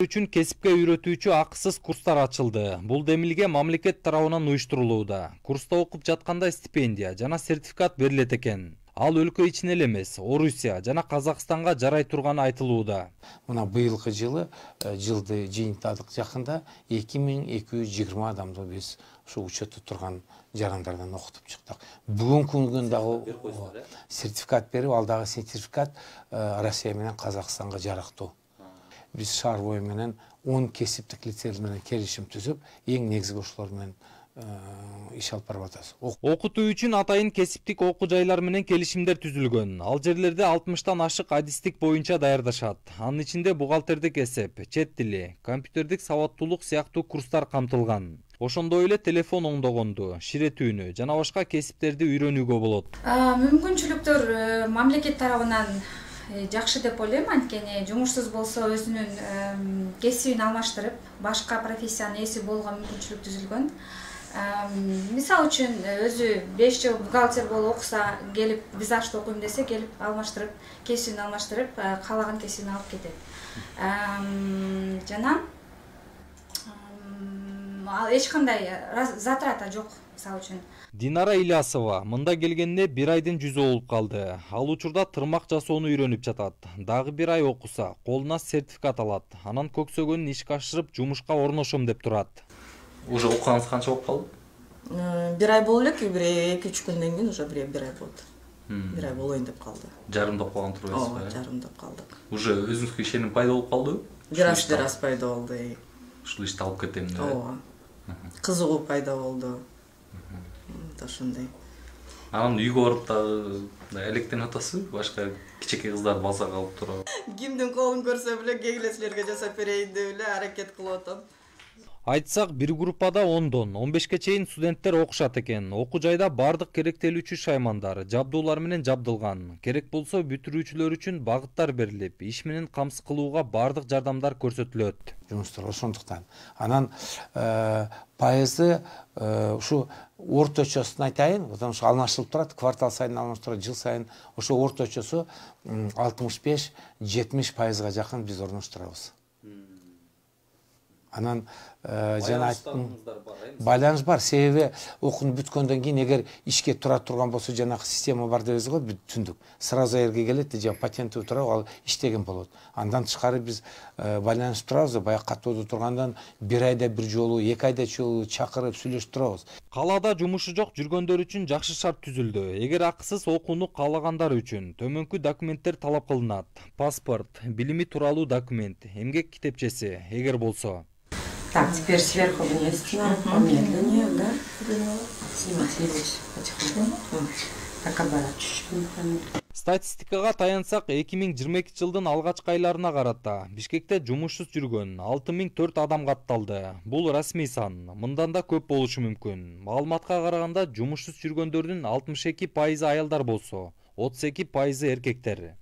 үчүн кесипке үйрөтүүчү акысыз курстар ачылды. Бул демилге мамлекет тарабынан уюштурулууда. Курста окуп жатканда стипендия жана сертификат берилет экен. Ал өлкө ичинен эле эмес, Орусия жана Казакстанга жарай турганы айтылууда. Мына быйылкы жылды жыйынтадык жакында 2220 адамды биз ушу учетто турган жарандардан окутуп чыктык. Бүгүнкү күнгө дагы сертификат берип, ал дагы сертификат Россия менен Казакстанга жарактуу. Биз шаар бою менен 10 кесиптик лицейлер менен келишим түзүп, эң негизги ошолор менен иш алып барып атабыз. Окутуу үчүн атайын кесиптик окуу жайлар менен келишимдер түзүлгөн. Ал жерлерде 60тан ашык адистик боюнча даярдашат. Анын ичинде бухгалтердик эсеп, чет тили, компьютердик сабаттуулук сыяктуу курстар камтылган. Ошондой эле телефон оңдогонду, ширетүүнү жана башка кесиптерди үйрөнүүгө болот. Мүмкүнчүлүктөр мамлекет тарабынан жакшы деп ойлойм, анткени жумушсуз болсо өзүнүн кесибин алмаштырып, башка профессиянын ээси болууга мүмкүнчүлүк түзүлгөн. Мисалы үчүн өзү 5 жыл бухгалтер болуп окуса, келип визажды окуйм десе, келип алмаштырып, кесибин алмаштырып, каалаган кесибин алып кетет. Жана эч кандай затрата жок, мисалы үчүн. Динара Ильясова мында келгенде 1 айдын жүзү болуп калды. Ал учурда тырмак жасоону үйрөнүп жатат. Дагы 1 ай окуса, колуна сертификат алат. Анан көксөгөнүн ишке ашырып, жумушка орношом деп турат. Уже окуганыңыз канча болуп калды? 1 ай болду элек, 2-3 күндөн кийин уже 1 ай болду. 1 ай болоюн деп калды. Жарымдап калган турбайсызбы? Ооба, жарымдап калдык. Уже өзүңүзгө ишеним пайда болуп калдыбы? Бир аз пайда болду. Ушул ишти алып кетем деп. Ооба. Кызыгуу пайда болду. Ошондой. Анан үйгө барып дагы электенип атасызбы? Башка кичинекей кыздар базага алып туруп. Кимдин колун көрсө эле кегилесилерге жасап берейин деп эле аракет кылып атам. Айтсак, бир группада 10дон 15ке чейин студенттер окушат экен. Окуу жайда бардык керектелүүчү шаймандар, жабдуулар менен жабдылган. Керек болсо бүтүрүүчүлөр үчүн багыттар берилип, иш менен камсыз кылууга бардык жардамдар көрсөтүлөт. Жумуштар ошондуктан. Анан пайызы ушу орточосун айтайын, потому что алмашылып турат, квартал сайын алмашып турат, жыл сайын ошо орточосу 65-70% жакын биз орноштурабыз. Анан жана байланыш бар, себеби окууну бүткөндөн кийин эгер ишке тура турган болсо жанагы система бар дебиз го, бүт түндүк. Сразу эрге келет, же патенти турат, ал иштеген болот. Андан тышкары биз байланышып турабыз, баягы каттоодо тургандан 1 айда бир жолу, 2 айда жолу чакырып сүйлөшүп турабыз. Калаада жумушу жок жүргөндөр үчүн жакшы шарт түзүлдү. Эгер акысыз окууну каалагандар үчүн төмөнкү документтер талап кылынат. Паспорт, билими тууралуу документ, эмгек китепчеси, эгер болсо. Так, теперь сверху вниз, помедленнее, да? Снимайте здесь потихоньку. Так, оборот чуть-чуть. Статистикага таянсак, 2022 жылдын алгачкы айларына карата Бишкекте жумушсуз жүргөн 6004 адам катталды. Бул расмий сан. Мындан да көп болушу мүмкүн. Маалыматка караганда жумушсуз жүргөндөрдүн 62% аялдар болсо, 32% эркектер.